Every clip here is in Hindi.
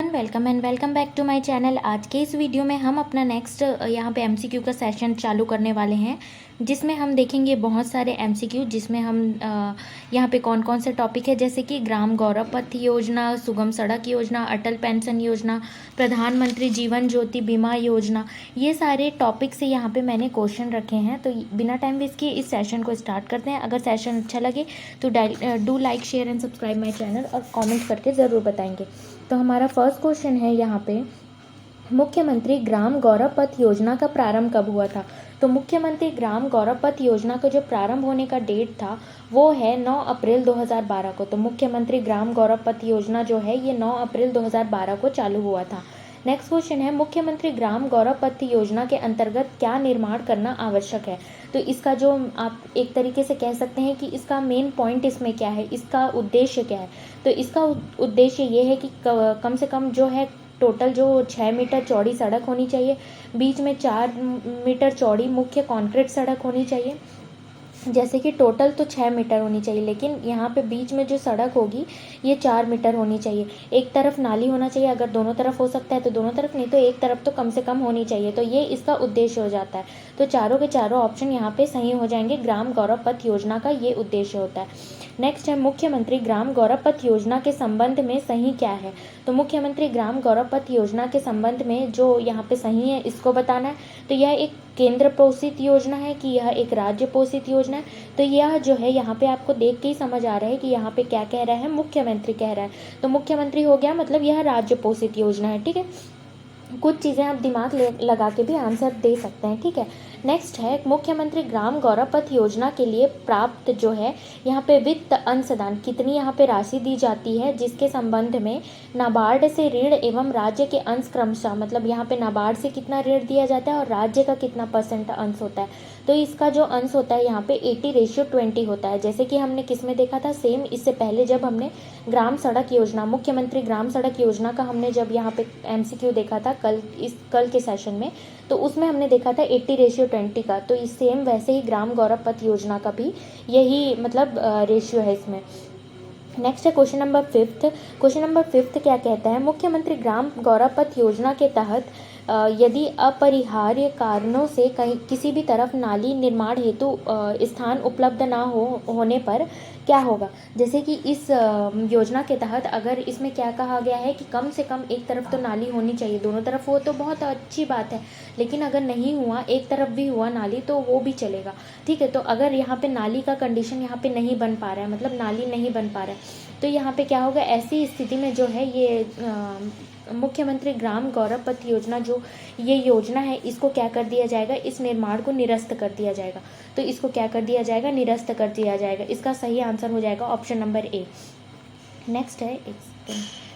Everyone, welcome and welcome back to my channel. आज के इस वीडियो में हम अपना नेक्स्ट यहाँ पे एमसीक्यू का सेशन चालू करने वाले हैं, जिसमें हम देखेंगे बहुत सारे एमसीक्यू, जिसमें हम यहाँ पे कौन कौन से टॉपिक है, जैसे कि ग्राम गौरव पथ योजना, सुगम सड़क योजना, अटल पेंशन योजना, प्रधानमंत्री जीवन ज्योति बीमा योजना, ये सारे टॉपिक से यहाँ पे मैंने क्वेश्चन रखे हैं। तो बिना टाइम वेस्ट किए इस सेशन को स्टार्ट करते हैं। अगर सेशन अच्छा लगे तो do like, share and subscribe my channel और कॉमेंट करके ज़रूर बताएंगे। तो हमारा फर्स्ट क्वेश्चन है यहाँ पे, मुख्यमंत्री ग्राम गौरव पथ योजना का प्रारंभ कब हुआ था? तो मुख्यमंत्री ग्राम गौरव पथ योजना का जो प्रारंभ होने का डेट था वो है 9 अप्रैल 2012 को। तो मुख्यमंत्री ग्राम गौरव पथ योजना जो है ये 9 अप्रैल 2012 को चालू हुआ था। नेक्स्ट क्वेश्चन है, मुख्यमंत्री ग्राम गौरव पथ योजना के अंतर्गत क्या निर्माण करना आवश्यक है? तो इसका जो आप एक तरीके से कह सकते हैं कि इसका मेन पॉइंट इसमें क्या है, इसका उद्देश्य क्या है? तो इसका उद्देश्य ये है कि कम से कम जो है टोटल जो 6 मीटर चौड़ी सड़क होनी चाहिए, बीच में 4 मीटर चौड़ी मुख्य कंक्रीट सड़क होनी चाहिए। जैसे कि टोटल तो 6 मीटर होनी चाहिए, लेकिन यहाँ पे बीच में जो सड़क होगी ये 4 मीटर होनी चाहिए। एक तरफ नाली होना चाहिए, अगर दोनों तरफ हो सकता है तो दोनों तरफ, नहीं तो एक तरफ तो कम से कम होनी चाहिए। तो ये इसका उद्देश्य हो जाता है। तो चारों के चारों ऑप्शन यहाँ पे सही हो जाएंगे। ग्राम गौरव पथ योजना का ये उद्देश्य होता है। नेक्स्ट है, मुख्यमंत्री ग्राम गौरव पथ योजना के संबंध में सही क्या है? तो मुख्यमंत्री ग्राम गौरव पथ योजना के संबंध में जो यहाँ पे सही है इसको बताना है। तो यह एक केंद्र पोषित योजना है कि यह एक राज्य पोषित योजना है? तो यह जो है यहाँ पे आपको देख के ही समझ आ रहा है कि यहाँ पे क्या कह रहा है, मुख्यमंत्री कह रहा है। तो मुख्यमंत्री हो गया, मतलब यह राज्य पोषित योजना है। ठीक है, कुछ चीज़ें आप दिमाग लगा के भी आंसर दे सकते हैं। ठीक है, नेक्स्ट है, मुख्यमंत्री ग्राम गौरव पथ योजना के लिए प्राप्त जो है यहाँ पे वित्त अंशदान कितनी यहाँ पे राशि दी जाती है, जिसके संबंध में नाबार्ड से ऋण एवं राज्य के अंश क्रमशः, मतलब यहाँ पे नाबार्ड से कितना ऋण दिया जाता है और राज्य का कितना % अंश होता है। तो इसका जो अंश होता है यहाँ पे 80:20 होता है। जैसे कि हमने किस में देखा था, सेम इससे पहले जब हमने ग्राम सड़क योजना, मुख्यमंत्री ग्राम सड़क योजना का हमने जब यहाँ पे एमसीक्यू देखा था कल के सेशन में, तो उसमें हमने देखा था 80:20 का। तो इस सेम वैसे ही ग्राम गौरव पथ योजना का भी यही मतलब रेशियो है इसमें। नेक्स्ट है क्वेश्चन नंबर 5। क्वेश्चन नंबर 5 क्या कहता है, मुख्यमंत्री ग्राम गौरव पथ योजना के तहत यदि अपरिहार्य कारणों से कहीं किसी भी तरफ नाली निर्माण हेतु स्थान उपलब्ध ना होने पर क्या होगा? जैसे कि इस योजना के तहत अगर इसमें क्या कहा गया है कि कम से कम एक तरफ तो नाली होनी चाहिए, दोनों तरफ हो तो बहुत अच्छी बात है, लेकिन अगर नहीं हुआ, एक तरफ भी हुआ नाली तो वो भी चलेगा। ठीक है, तो अगर यहाँ पे नाली का कंडीशन यहाँ पे नहीं बन पा रहा है, मतलब नाली नहीं बन पा रहा है, तो यहाँ पे क्या होगा, ऐसी स्थिति में जो है ये मुख्यमंत्री ग्राम गौरव पथ योजना जो ये योजना है इसको क्या कर दिया जाएगा, इस निर्माण को निरस्त कर दिया जाएगा। तो इसको क्या कर दिया जाएगा, निरस्त कर दिया जाएगा। इसका सही आंसर हो जाएगा option number A.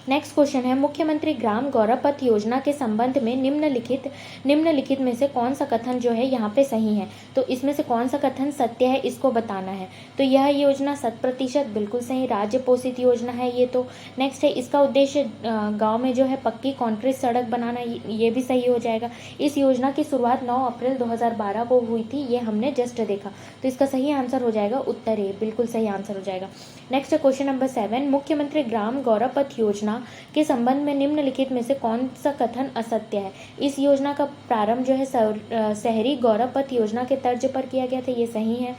Next question है, मुख्यमंत्री ग्राम गौरव पथ योजना के संबंध में निम्नलिखित में से कौन सा कथन जो है यहाँ पे सही है? तो इसमें से कौन सा कथन सत्य है इसको बताना है। तो यह योजना 100% बिल्कुल सही राज्य पोषित योजना है ये तो। नेक्स्ट है, इसका उद्देश्य गांव में जो है पक्की कंक्रीट सड़क बनाना, ये भी सही हो जाएगा। इस योजना की शुरुआत 9 अप्रैल 2012 को हुई थी, ये हमने जस्ट देखा। तो इसका सही आंसर हो जाएगा उत्तर ए, बिल्कुल सही आंसर हो जाएगा। नेक्स्ट है क्वेश्चन नंबर 7, मुख्यमंत्री ग्राम गौरव पथ योजना के संबंध में निम्नलिखित में से कौन सा कथन असत्य है? इस योजना का प्रारंभ जो है शहरी गौरव पथ योजना के तर्ज पर किया गया था, ये सही है।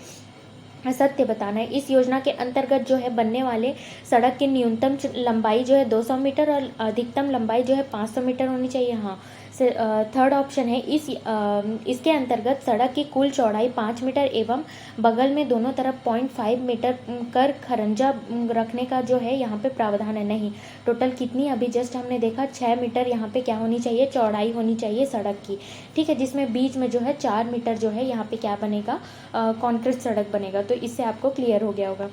सत्य बताना है, इस योजना के अंतर्गत जो है बनने वाले सड़क की न्यूनतम लंबाई जो है 200 मीटर और अधिकतम लंबाई जो है 500 मीटर होनी चाहिए। हाँ, थर्ड ऑप्शन है, इसके अंतर्गत सड़क की कुल चौड़ाई 5 मीटर एवं बगल में दोनों तरफ 0.5 मीटर कर खरंजा रखने का जो है यहाँ पे प्रावधान है। नहीं, टोटल कितनी अभी जस्ट हमने देखा 6 मीटर यहाँ पे क्या होनी चाहिए, चौड़ाई होनी चाहिए सड़क की। ठीक है, जिसमें बीच में जो है 4 मीटर जो है यहाँ पे क्या बनेगा, कॉन्क्रीट सड़क बनेगा। तो इससे आपको क्लियर हो गया होगा।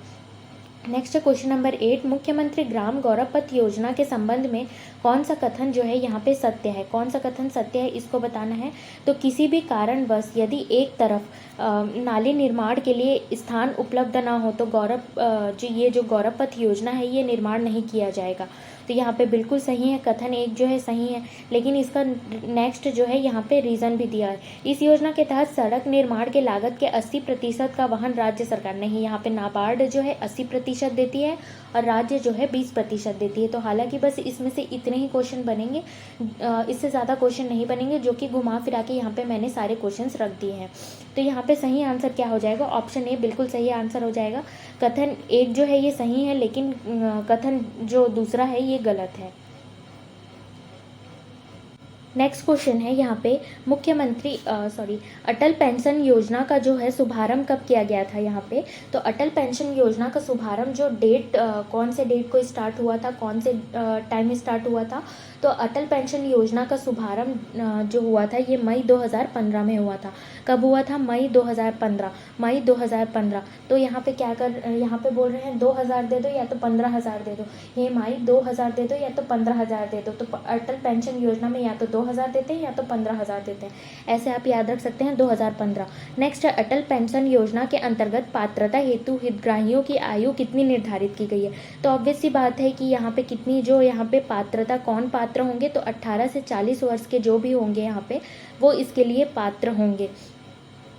नेक्स्ट क्वेश्चन नंबर 8, मुख्यमंत्री ग्राम गौरव पथ योजना के संबंध में कौन सा कथन जो है यहाँ पे सत्य है? कौन सा कथन सत्य है इसको बताना है। तो किसी भी कारणवश यदि एक तरफ नाली निर्माण के लिए स्थान उपलब्ध ना हो तो जो गौरव पथ योजना है ये निर्माण नहीं किया जाएगा। तो तो यहाँ पे बिल्कुल सही है, कथन एक जो है सही है। लेकिन इसका नेक्स्ट जो है यहाँ पे रीज़न भी दिया है। इस योजना के तहत सड़क निर्माण के लागत के 80% का वहन राज्य सरकार नहीं, यहाँ पे नाबार्ड जो है 80% देती है और राज्य जो है 20% देती है। तो हालांकि बस इसमें से इतने ही क्वेश्चन बनेंगे, इससे ज़्यादा क्वेश्चन नहीं बनेंगे, जो कि घुमा फिरा के यहाँ पे मैंने सारे क्वेश्चंस रख दिए हैं। तो यहाँ पे सही आंसर क्या हो जाएगा? ऑप्शन ए बिल्कुल सही आंसर हो जाएगा। कथन एक जो है ये सही है, लेकिन कथन जो दूसरा है ये गलत है। नेक्स्ट क्वेश्चन है यहाँ पे, मुख्यमंत्री अटल पेंशन योजना का जो है शुभारंभ कब किया गया था? यहाँ पे तो अटल पेंशन योजना का शुभारंभ जो डेट कौन से डेट को स्टार्ट हुआ था, कौन से टाइम स्टार्ट हुआ था? तो अटल पेंशन योजना का शुभारंभ जो हुआ था ये मई 2015 में हुआ था। कब हुआ था? मई 2015। तो यहाँ पे यहाँ पे बोल रहे हैं 2000 दे दो या तो 15,000 दे दो। ये मई 2000 दे दो या तो 15,000 दे दो। तो अटल पेंशन योजना में या तो 2000 देते हैं या तो 15,000 देते हैं, ऐसे आप याद रख सकते हैं 2015। नेक्स्ट है, अटल पेंशन योजना के अंतर्गत पात्रता हेतु हितग्राहियों की आयु कितनी निर्धारित की गई है? तो ऑब्वियस सी बात है कि यहाँ पे कितनी जो यहाँ पे पात्रता, कौन पात्र होंगे? तो 18 से 40 वर्ष के जो भी होंगे यहाँ पे वो इसके लिए पात्र होंगे।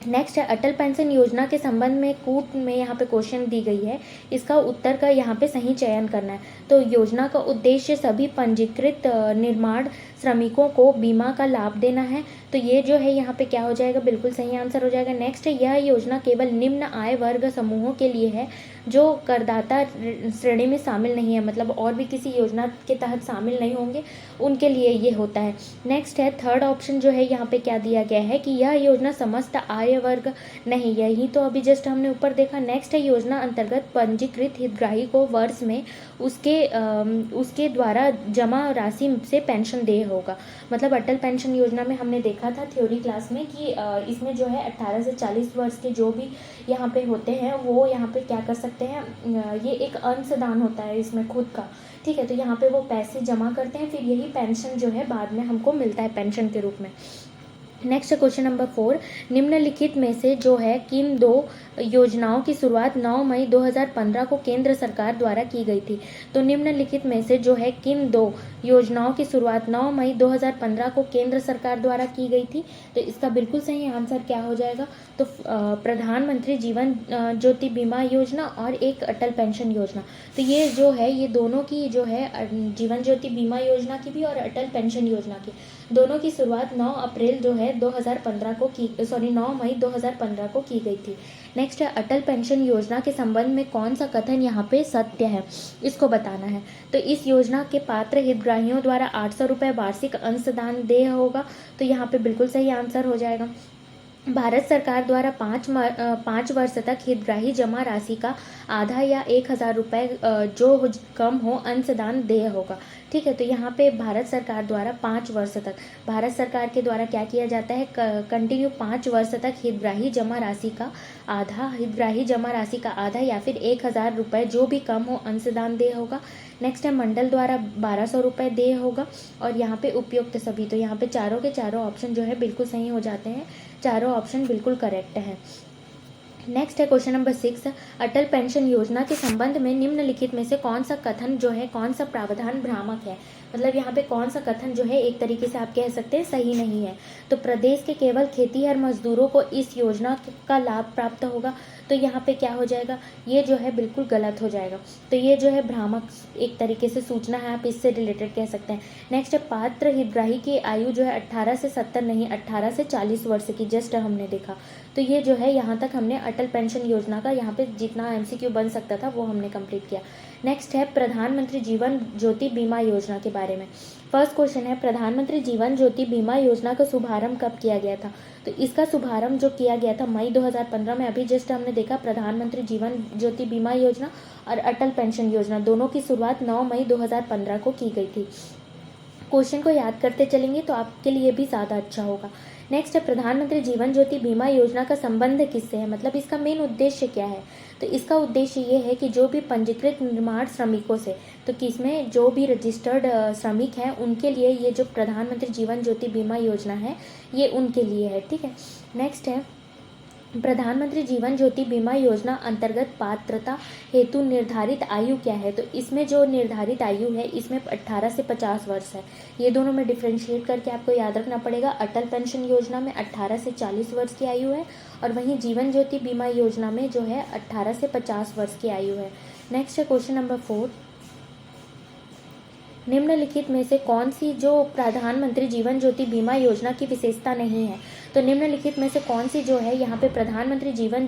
नेक्स्ट है, अटल पेंशन योजना के संबंध में कूट में यहाँ पे क्वेश्चन दी गई है, इसका उत्तर का यहाँ पे सही चयन करना है। तो योजना का उद्देश्य सभी पंजीकृत निर्माण श्रमिकों को बीमा का लाभ देना है। तो ये जो है यहाँ पे क्या हो जाएगा? बिल्कुल सही आंसर हो जाएगा। नेक्स्ट है, यह योजना केवल निम्न आय वर्ग समूहों के लिए है जो करदाता श्रेणी में शामिल नहीं है, मतलब और भी किसी योजना के तहत शामिल नहीं होंगे उनके लिए ये होता है। नेक्स्ट है, थर्ड ऑप्शन जो है यहाँ पे क्या दिया गया है कि यह योजना समस्त आय वर्ग नहीं, यही तो अभी जस्ट हमने ऊपर देखा। नेक्स्ट है, योजना अंतर्गत पंजीकृत हितग्राही को वर्ष में उसके द्वारा जमा राशि से पेंशन देय होगा। मतलब अटल पेंशन योजना में हमने देखा था थ्योरी क्लास में कि इसमें जो है 18 से 40 वर्ष के जो भी यहाँ पे होते हैं वो यहाँ पे क्या कर सकते हैं, ये एक अंशदान होता है इसमें खुद का, ठीक है। तो यहाँ पे वो पैसे जमा करते हैं, फिर यही पेंशन जो है बाद में हमको मिलता है पेंशन के रूप में। नेक्स्ट क्वेश्चन नंबर 4, निम्नलिखित में से जो है किन दो योजनाओं की शुरुआत 9 मई 2015 को केंद्र सरकार द्वारा की गई थी? तो निम्नलिखित में से जो है किन दो योजनाओं की शुरुआत 9 मई 2015 को केंद्र सरकार द्वारा की गई थी? तो इसका बिल्कुल सही आंसर क्या हो जाएगा? तो प्रधानमंत्री जीवन ज्योति बीमा योजना और एक अटल पेंशन योजना। तो ये जो है ये दोनों की जो है जीवन ज्योति बीमा योजना की भी और अटल पेंशन योजना की दोनों की शुरुआत 9 अप्रैल जो है 2015 को 9 मई 2015 को की गई थी। नेक्स्ट है, अटल पेंशन योजना के संबंध में कौन सा कथन यहाँ पे सत्य है, इसको बताना है। तो इस योजना के पात्र हितग्राहियों द्वारा 800 रुपये वार्षिक अंशदान देय होगा। तो यहाँ पे बिल्कुल सही आंसर हो जाएगा। भारत सरकार द्वारा 5 वर्ष तक हितग्राही जमा राशि का आधा या 1,000 रुपये जो कम हो अंशदान देय होगा, ठीक है। तो यहाँ पे भारत सरकार द्वारा 5 वर्ष तक भारत सरकार के द्वारा क्या किया जाता है, कंटिन्यू 5 वर्ष तक हितग्राही जमा राशि का आधा या फिर 1,000 रुपये जो भी कम हो अंशदान देय होगा। नेक्स्ट है, मंडल द्वारा 1200 रुपये देय होगा और यहाँ पे उपयुक्त सभी। तो यहाँ पे चारों के चारों ऑप्शन जो है बिल्कुल सही हो जाते हैं, चारों ऑप्शन बिल्कुल करेक्ट है। नेक्स्ट है क्वेश्चन नंबर 6, अटल पेंशन योजना के संबंध में निम्नलिखित में से कौन सा कथन जो है, कौन सा प्रावधान भ्रामक है? मतलब यहाँ पे कौन सा कथन जो है एक तरीके से आप कह सकते हैं सही नहीं है। तो प्रदेश के केवल खेतीहर मजदूरों को इस योजना का लाभ प्राप्त होगा। तो यहाँ पे क्या हो जाएगा, ये जो है बिल्कुल गलत हो जाएगा। तो ये जो है भ्रामक एक तरीके से सूचना है, आप इससे रिलेटेड कह सकते हैं। नेक्स्ट है, पात्र हितग्राही की आयु जो है 18 से 70 नहीं 18 से 40 वर्ष की जस्ट हमने देखा। तो ये जो है यहाँ तक हमने अटल पेंशन योजना का यहाँ पे जितना MCQ बन सकता था वो हमने कंप्लीट किया। नेक्स्ट है, प्रधानमंत्री जीवन ज्योति बीमा योजना के बारे में। फर्स्ट क्वेश्चन है, प्रधानमंत्री जीवन ज्योति बीमा योजना का शुभारंभ कब किया गया था? तो इसका शुभारंभ जो किया गया था मई 2015 में। अभी जस्ट हमने देखा प्रधानमंत्री जीवन ज्योति बीमा योजना और अटल पेंशन योजना दोनों की शुरुआत 9 मई 2015 को की गई थी। क्वेश्चन को याद करते चलेंगे तो आपके लिए भी ज़्यादा अच्छा होगा। नेक्स्ट है, प्रधानमंत्री जीवन ज्योति बीमा योजना का संबंध किससे है, मतलब इसका मेन उद्देश्य क्या है? तो इसका उद्देश्य ये है कि जो भी पंजीकृत निर्माण श्रमिकों से, तो किसमें जो भी रजिस्टर्ड श्रमिक हैं उनके लिए ये जो प्रधानमंत्री जीवन ज्योति बीमा योजना है ये उनके लिए है, ठीक है। नेक्स्ट है, प्रधानमंत्री जीवन ज्योति बीमा योजना अंतर्गत पात्रता हेतु निर्धारित आयु क्या है? तो इसमें जो निर्धारित आयु है इसमें 18 से 50 वर्ष है। ये दोनों में डिफ्रेंशिएट करके आपको याद रखना पड़ेगा। अटल पेंशन योजना में 18 से 40 वर्ष की आयु है और वहीं जीवन ज्योति बीमा योजना में जो है 18 से 50 वर्ष की आयु है। नेक्स्ट है क्वेश्चन नंबर 4। निम्नलिखित में से कौन सी जो प्रधानमंत्री जीवन ज्योति बीमा योजना की विशेषता नहीं है? तो निम्नलिखित में से कौन सी जो है यहाँ पे प्रधानमंत्री जीवन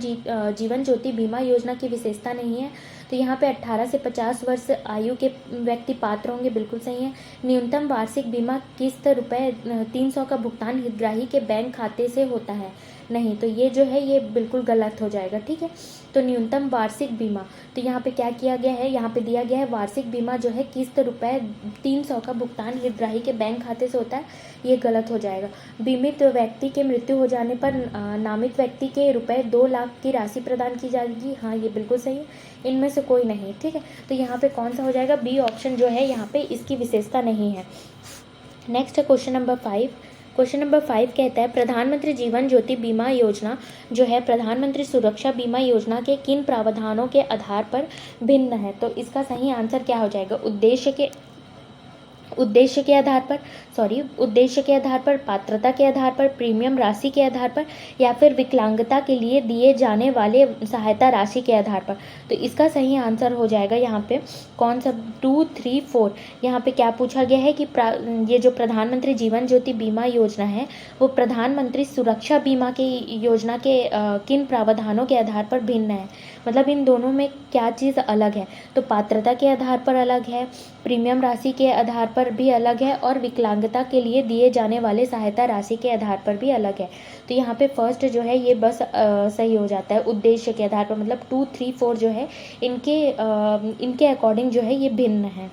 ज्योति बीमा योजना की विशेषता नहीं है? तो यहाँ पे 18 से 50 वर्ष आयु के व्यक्ति पात्र होंगे, बिल्कुल सही है। न्यूनतम वार्षिक बीमा किस्त रुपये 300 का भुगतान हितग्राही के बैंक खाते से होता है, नहीं, तो ये जो है ये बिल्कुल गलत हो जाएगा, ठीक है। तो न्यूनतम वार्षिक बीमा, तो यहाँ पे क्या किया गया है, यहाँ पे दिया गया है वार्षिक बीमा जो है किस्त रुपये 300 का भुगतान हितग्राही के बैंक खाते से होता है, ये गलत हो जाएगा। बीमित व्यक्ति के मृत्यु हो जाने पर नामित व्यक्ति के रुपये 2 लाख की राशि प्रदान की जाएगी, हाँ ये बिल्कुल सही है। इनमें से कोई नहीं, ठीक है। तो यहाँ पे कौन सा हो जाएगा? बी ऑप्शन जो है यहाँ पे इसकी विशेषता नहीं है। नेक्स्ट है क्वेश्चन नंबर 5। क्वेश्चन नंबर 5 कहता है प्रधानमंत्री जीवन ज्योति बीमा योजना जो है प्रधानमंत्री सुरक्षा बीमा योजना के किन प्रावधानों के आधार पर भिन्न है? तो इसका सही आंसर क्या हो जाएगा? उद्देश्य के आधार पर, पात्रता के आधार पर, प्रीमियम राशि के आधार पर, या फिर विकलांगता के लिए दिए जाने वाले सहायता राशि के आधार पर। तो इसका सही आंसर हो जाएगा यहाँ पे कौन सा? 2, 3, 4। यहाँ पे क्या पूछा गया है कि ये जो प्रधानमंत्री जीवन ज्योति बीमा योजना है वो प्रधानमंत्री सुरक्षा बीमा की योजना के किन प्रावधानों के आधार पर भिन्न है, मतलब इन दोनों में क्या चीज़ अलग है? तो पात्रता के आधार पर अलग है, प्रीमियम राशि के आधार पर भी अलग है और विकलांगता के लिए दिए जाने वाले सहायता राशि के आधार पर भी अलग है। तो यहाँ पे फर्स्ट जो है ये बस सही हो जाता है, उद्देश्य के आधार पर, मतलब 2, 3, 4 जो है इनके अकॉर्डिंग जो है ये भिन्न है।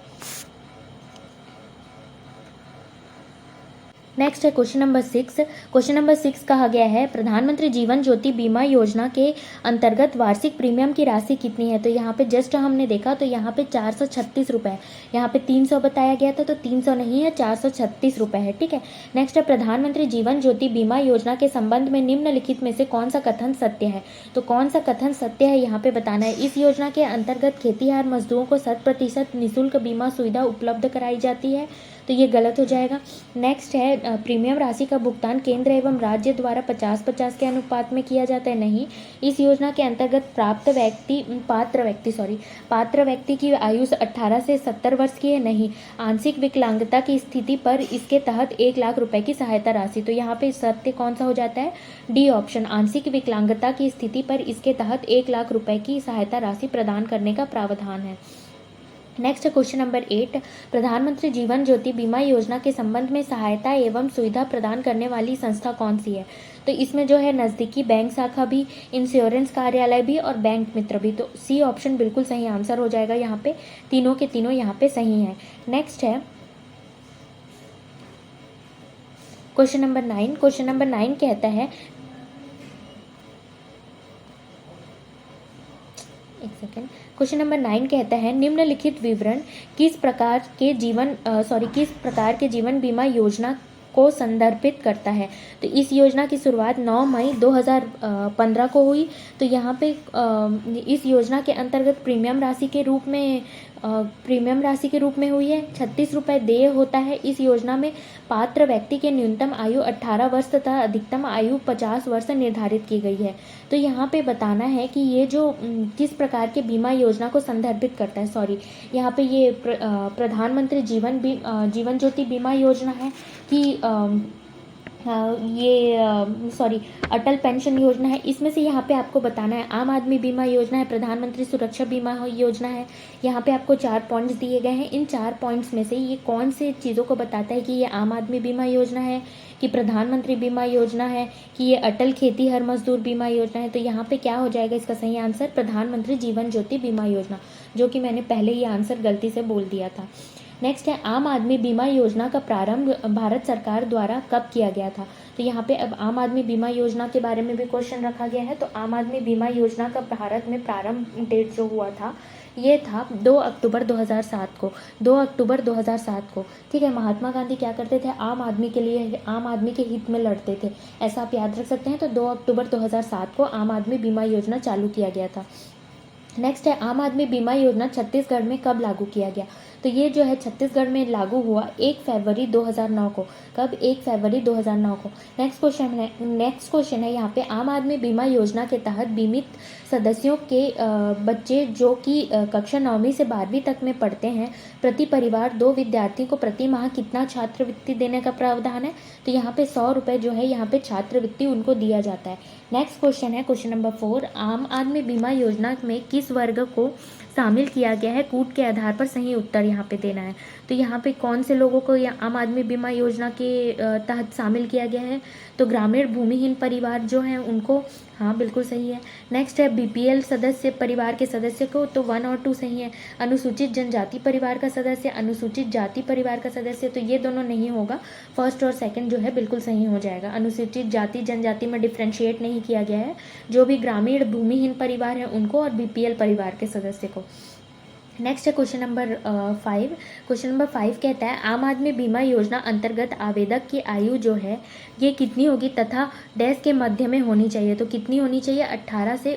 नेक्स्ट है क्वेश्चन नंबर 6। क्वेश्चन नंबर 6 कहा गया है प्रधानमंत्री जीवन ज्योति बीमा योजना के अंतर्गत वार्षिक प्रीमियम की राशि कितनी है? तो यहाँ पे जस्ट हमने देखा तो यहाँ पे 436 रुपये, यहाँ पे 300 बताया गया था तो 300 नहीं है, 436 रुपये है, ठीक है। नेक्स्ट है प्रधानमंत्री जीवन ज्योति बीमा योजना के संबंध में निम्नलिखित में से कौन सा कथन सत्य है? तो कौन सा कथन सत्य है यहाँ पे बताना है। इस योजना के अंतर्गत खेतीहार मजदूरों को 100% निःशुल्क बीमा सुविधा उपलब्ध कराई जाती है, तो ये गलत हो जाएगा। नेक्स्ट है प्रीमियम राशि का भुगतान केंद्र एवं राज्य द्वारा 50-50 के अनुपात में किया जाता है, नहीं। इस योजना के अंतर्गत पात्र व्यक्ति की आयु 18 से 70 वर्ष की है, नहीं। आंशिक विकलांगता की स्थिति पर इसके तहत 1 लाख रुपए की सहायता राशि, तो यहाँ पे सत्य कौन सा हो जाता है? डी ऑप्शन, आंशिक विकलांगता की स्थिति पर इसके तहत 1 लाख रुपए की सहायता राशि प्रदान करने का प्रावधान है। Next question number 8। प्रधानमंत्री जीवन ज्योति बीमा योजना के संबंध में सहायता एवं सुविधा प्रदान करने वाली संस्था कौन सी है? तो इसमें जो है नज़दीकी बैंक शाखा भी, इंश्योरेंस कार्यालय भी और बैंक मित्र भी, तो सी ऑप्शन बिल्कुल सही आंसर हो जाएगा यहाँ पे, तीनों के तीनों यहाँ पे सही हैं। नेक्स्ट है क्वेश्चन नंबर 9। क्वेश्चन नंबर 9 कहता है, एक सेकेंड, क्वेश्चन नंबर 9 कहता है निम्नलिखित विवरण किस प्रकार के जीवन बीमा योजना को संदर्भित करता है? तो इस योजना की शुरुआत 9 मई 2015 को हुई। तो यहाँ पे इस योजना के अंतर्गत प्रीमियम राशि के रूप में हुई है। 36 रुपये देय होता है। इस योजना में पात्र व्यक्ति के न्यूनतम आयु 18 वर्ष तथा अधिकतम आयु 50 वर्ष निर्धारित की गई है। तो यहाँ पे बताना है कि ये जो किस प्रकार के बीमा योजना को संदर्भित करता है। यहाँ पे ये प्रधानमंत्री जीवन ज्योति बीमा योजना है कि अटल पेंशन योजना है। इसमें से यहाँ पे आपको बताना है आम आदमी बीमा योजना है, प्रधानमंत्री सुरक्षा बीमा योजना है। यहाँ पे आपको 4 पॉइंट्स दिए गए हैं। इन 4 पॉइंट्स में से ये कौन से चीज़ों को बताता है कि ये आम आदमी बीमा योजना है, कि प्रधानमंत्री बीमा योजना है, कि ये अटल खेतीहर मजदूर बीमा योजना है? तो यहाँ पे क्या हो जाएगा इसका सही आंसर? प्रधानमंत्री जीवन ज्योति बीमा योजना, जो कि मैंने पहले ही आंसर गलती से बोल दिया था। नेक्स्ट है आम आदमी बीमा योजना का प्रारंभ भारत सरकार द्वारा कब किया गया था? तो यहाँ पे अब आम आदमी बीमा योजना के बारे में भी क्वेश्चन रखा गया है। तो आम आदमी बीमा योजना का भारत में प्रारंभ डेट जो हुआ था ये था 2 अक्टूबर 2007 को, 2 अक्टूबर 2007 को। ठीक है, महात्मा गांधी क्या करते थे, आम आदमी के लिए, आम आदमी के हित में लड़ते थे, ऐसा आप याद रख सकते हैं। तो 2 अक्टूबर 2007 को आम आदमी बीमा योजना चालू किया गया था। नेक्स्ट है, आम आदमी बीमा योजना छत्तीसगढ़ में कब लागू किया गया। तो ये जो है छत्तीसगढ़ में लागू हुआ 1 फरवरी 2009 को। कब? 1 फरवरी 2009 को। नेक्स्ट क्वेश्चन है यहाँ पे, आम आदमी बीमा योजना के तहत बीमित सदस्यों के बच्चे जो कि कक्षा 9वीं से 12वीं तक में पढ़ते हैं, प्रति परिवार 2 विद्यार्थी को प्रति माह कितना छात्रवृत्ति देने का प्रावधान है। तो यहाँ पे 100 रुपये जो है यहाँ पे छात्रवृत्ति उनको दिया जाता है। नेक्स्ट क्वेश्चन है क्वेश्चन नंबर 4, आम आदमी बीमा योजना में किस वर्ग को शामिल किया गया है, कूट के आधार पर सही उत्तर यहाँ पे देना है। तो यहाँ पे कौन से लोगों को आम आदमी बीमा योजना के तहत शामिल किया गया है, तो ग्रामीण भूमिहीन परिवार जो हैं उनको, हाँ बिल्कुल सही है। नेक्स्ट है, बीपीएल सदस्य परिवार के सदस्य को, तो 1 और 2 सही है। अनुसूचित जनजाति परिवार का सदस्य, अनुसूचित जाति परिवार का सदस्य, तो ये दोनों नहीं होगा, फर्स्ट और सेकंड जो है बिल्कुल सही हो जाएगा। अनुसूचित जाति जनजाति में डिफ्रेंशिएट नहीं किया गया है, जो भी ग्रामीण भूमिहीन परिवार है उनको और बीपीएल परिवार के सदस्य को। नेक्स्ट है क्वेश्चन नंबर 5। क्वेश्चन नंबर 5 कहता है, आम आदमी बीमा योजना अंतर्गत आवेदक की आयु जो है ये कितनी होगी तथा डैश के मध्य में होनी चाहिए। तो कितनी होनी चाहिए, 18 से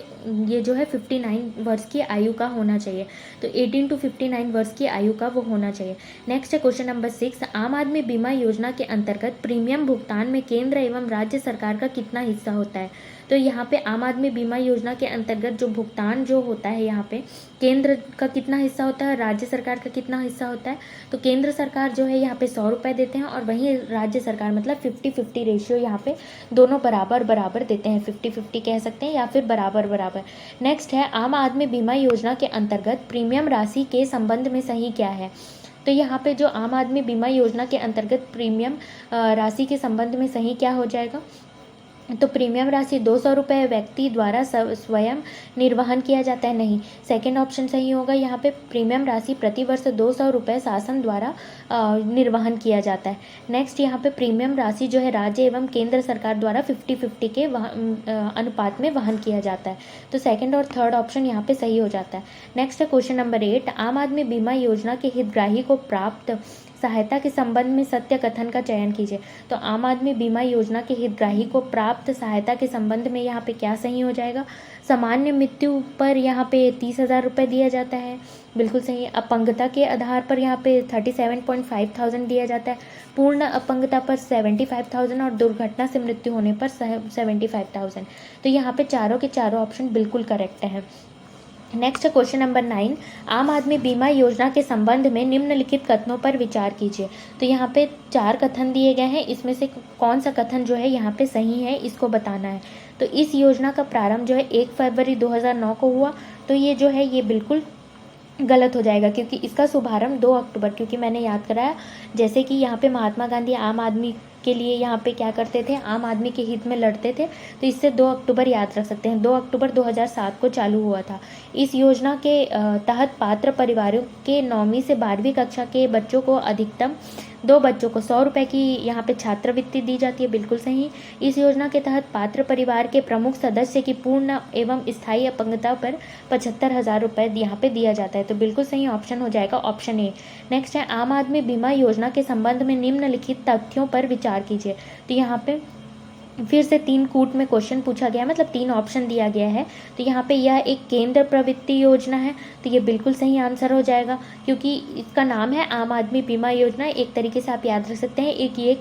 ये जो है 59 वर्ष की आयु का होना चाहिए। तो 18 to 59 वर्ष की आयु का वो होना चाहिए। नेक्स्ट है क्वेश्चन नंबर 6, आम आदमी बीमा योजना के अंतर्गत प्रीमियम भुगतान में केंद्र एवं राज्य सरकार का कितना हिस्सा होता है। तो यहाँ पे आम आदमी बीमा योजना के अंतर्गत जो भुगतान जो होता है, यहाँ पे केंद्र का कितना हिस्सा होता है, राज्य सरकार का कितना हिस्सा होता है। तो केंद्र सरकार जो है यहाँ पे 100 रुपये देते हैं और वहीं राज्य सरकार मतलब 50-50 रेशियो यहाँ पे दोनों बराबर बराबर देते हैं, 50-50 कह सकते हैं या फिर बराबर बराबर। नेक्स्ट है, आम आदमी बीमा योजना के अंतर्गत प्रीमियम राशि के संबंध में सही क्या है। तो यहाँ पे जो आम आदमी बीमा योजना के अंतर्गत प्रीमियम राशि के संबंध में सही क्या हो जाएगा। तो प्रीमियम राशि 200 रुपये व्यक्ति द्वारा स्वयं निर्वहन किया जाता है, नहीं, सेकंड ऑप्शन सही होगा। यहाँ पे प्रीमियम राशि प्रतिवर्ष 200 रुपये शासन द्वारा निर्वहन किया जाता है। नेक्स्ट यहाँ पे प्रीमियम राशि जो है राज्य एवं केंद्र सरकार द्वारा 50-50 के अनुपात में वहन किया जाता है। तो सेकंड और थर्ड ऑप्शन यहाँ पे सही हो जाता है। नेक्स्ट है क्वेश्चन नंबर 8, आम आदमी बीमा योजना के हितग्राही को प्राप्त सहायता के संबंध में सत्य कथन का चयन कीजिए। तो आम आदमी बीमा योजना के हितग्राही को प्राप्त सहायता के संबंध में यहाँ पे क्या सही हो जाएगा। सामान्य मृत्यु पर यहाँ पे 30,000 रुपये दिया जाता है, बिल्कुल सही। अपंगता के आधार पर यहाँ पे 37,500 दिया जाता है, पूर्ण अपंगता पर 75,000 और दुर्घटना से मृत्यु होने पर 75,000। तो यहाँ पे चारों के चारों ऑप्शन बिल्कुल करेक्ट हैं। नेक्स्ट क्वेश्चन नंबर 9, आम आदमी बीमा योजना के संबंध में निम्नलिखित कथनों पर विचार कीजिए। तो यहाँ पे 4 कथन दिए गए हैं, इसमें से कौन सा कथन जो है यहाँ पे सही है इसको बताना है। तो इस योजना का प्रारंभ जो है 1 फरवरी 2009 को हुआ, तो ये जो है ये बिल्कुल गलत हो जाएगा क्योंकि इसका शुभारंभ 2 अक्टूबर, क्योंकि मैंने याद कराया जैसे कि यहाँ पे महात्मा गांधी आम आदमी के लिए यहाँ पे क्या करते थे, आम आदमी के हित में लड़ते थे, तो इससे 2 अक्टूबर याद रख सकते हैं। 2 अक्टूबर 2007 को चालू हुआ था। इस योजना के तहत पात्र परिवारों के 9वीं से 12वीं कक्षा के बच्चों को अधिकतम 2 बच्चों को 100 रुपये की यहाँ पे छात्रवृत्ति दी जाती है, बिल्कुल सही। इस योजना के तहत पात्र परिवार के प्रमुख सदस्य की पूर्ण एवं स्थायी अपंगता पर 75,000 रुपये यहाँ पे दिया जाता है, तो बिल्कुल सही ऑप्शन हो जाएगा ऑप्शन ए। नेक्स्ट है, आम आदमी बीमा योजना के संबंध में निम्नलिखित तथ्यों पर विचार कीजिए। तो यहाँ पे फिर से 3 कूट में क्वेश्चन पूछा गया, मतलब 3 ऑप्शन दिया गया है। तो यहाँ पे यह एक केंद्र प्रवृत्ति योजना है, तो ये बिल्कुल सही आंसर हो जाएगा क्योंकि इसका नाम है आम आदमी बीमा योजना। एक तरीके से आप याद रख सकते हैं ये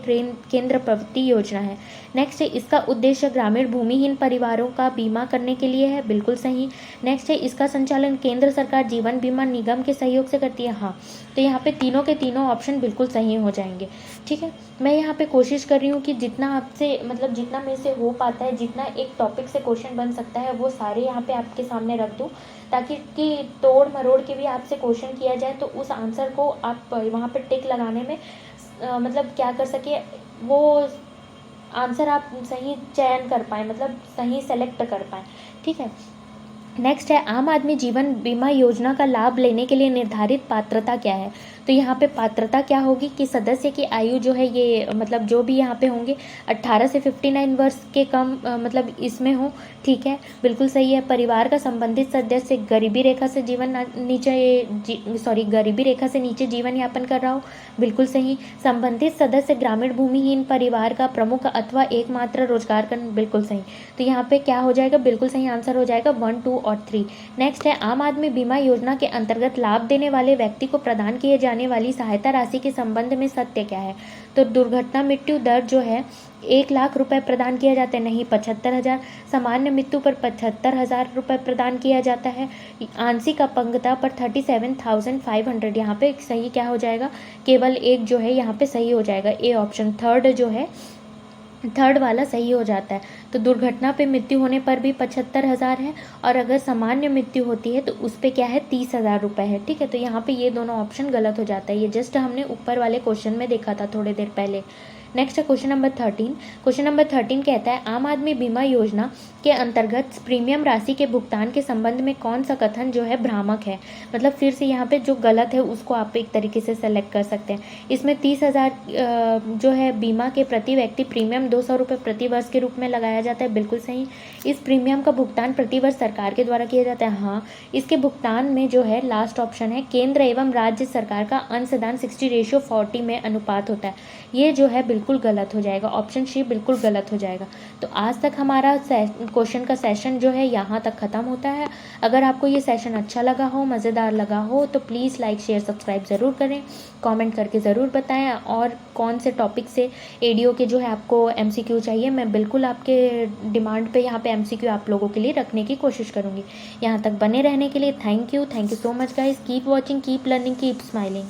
केंद्र प्रवृत्ति योजना है। नेक्स्ट है, इसका उद्देश्य ग्रामीण भूमिहीन परिवारों का बीमा करने के लिए है, बिल्कुल सही। नेक्स्ट है, इसका संचालन केंद्र सरकार जीवन बीमा निगम के सहयोग से करती है, हाँ। तो यहाँ पे तीनों के तीनों ऑप्शन बिल्कुल सही हो जाएंगे, ठीक है। मैं यहाँ पे कोशिश कर रही हूँ कि जितना आपसे मतलब जितना मेरे से हो पाता है, जितना एक टॉपिक से क्वेश्चन बन सकता है वो सारे यहाँ पे आपके सामने रख दूँ, ताकि कि तोड़ मरोड़ के भी आपसे क्वेश्चन किया जाए तो उस आंसर को आप वहाँ पे टिक लगाने में मतलब क्या कर सके, वो आंसर आप सही चयन कर पाएँ, मतलब सही सेलेक्ट कर पाएँ, ठीक है। नेक्स्ट है आम आदमी जीवन बीमा योजना का लाभ लेने के लिए निर्धारित पात्रता क्या है। तो यहाँ पे पात्रता क्या होगी कि सदस्य की आयु जो है ये मतलब जो भी यहाँ पे होंगे 18 से 59 वर्ष के कम मतलब इसमें हो। ठीक है, बिल्कुल सही है। परिवार का संबंधित सदस्य गरीबी रेखा से गरीबी रेखा से नीचे जीवन यापन कर रहा हो। बिल्कुल सही। संबंधित सदस्य ग्रामीण भूमिहीन परिवार का प्रमुख अथवा एकमात्र रोजगार कर। बिल्कुल सही। तो यहाँ पे क्या हो जाएगा, बिल्कुल सही आंसर हो जाएगा 1, 2 और 3। नेक्स्ट है आम आदमी बीमा योजना के अंतर्गत लाभ देने वाले व्यक्ति को प्रदान किए जाने वाली सहायता राशि के संबंध में सत्य क्या है। तो दुर्घटना मृत्यु दर जो है 1,00,000 रुपए प्रदान किया जाता है, नहीं 75,000। सामान्य मृत्यु पर 75,000 रुपए प्रदान किया जाता है। आंशिक अपंगता पर 37,500। यहाँ पे सही क्या हो जाएगा, केवल एक जो है यहाँ पे सही हो जाएगा, ए ऑप्शन थर्ड जो है, थर्ड वाला सही हो जाता है। तो दुर्घटना पे मृत्यु होने पर भी 75,000 है, और अगर सामान्य मृत्यु होती है तो उस पे क्या है 30,000 रुपये है। ठीक है, तो यहाँ पे ये दोनों ऑप्शन गलत हो जाता है। ये जस्ट हमने ऊपर वाले क्वेश्चन में देखा था थोड़ी देर पहले। नेक्स्ट है क्वेश्चन नंबर 13। क्वेश्चन नंबर 13 कहता है आम आदमी बीमा योजना के अंतर्गत प्रीमियम राशि के भुगतान के संबंध में कौन सा कथन जो है भ्रामक है। मतलब फिर से यहाँ पे जो गलत है उसको आप एक तरीके से सेलेक्ट कर सकते हैं। इसमें 30,000 जो है बीमा के प्रति व्यक्ति प्रीमियम 200 रुपये प्रति वर्ष के रूप में लगाया जाता है। बिल्कुल सही। इस प्रीमियम का भुगतान प्रति वर्ष सरकार के द्वारा किया जाता है। हाँ, इसके भुगतान में जो है लास्ट ऑप्शन है केंद्र एवं राज्य सरकार का अंशदान 60:40 में अनुपात होता है। ये जो है बिल्कुल गलत हो जाएगा, ऑप्शन सी बिल्कुल गलत हो जाएगा। तो आज तक हमारा क्वेश्चन का सेशन जो है यहाँ तक ख़त्म होता है। अगर आपको ये सेशन अच्छा लगा हो, मज़ेदार लगा हो, तो प्लीज़ लाइक शेयर सब्सक्राइब ज़रूर करें, कमेंट करके ज़रूर बताएं। और कौन से टॉपिक से एडीओ के जो है आपको एमसीक्यू चाहिए, मैं बिल्कुल आपके डिमांड पे यहाँ पे एमसीक्यू आप लोगों के लिए रखने की कोशिश करूँगी। यहाँ तक बने रहने के लिए thank you so much guys. Keep watching, keep learning, keep smiling.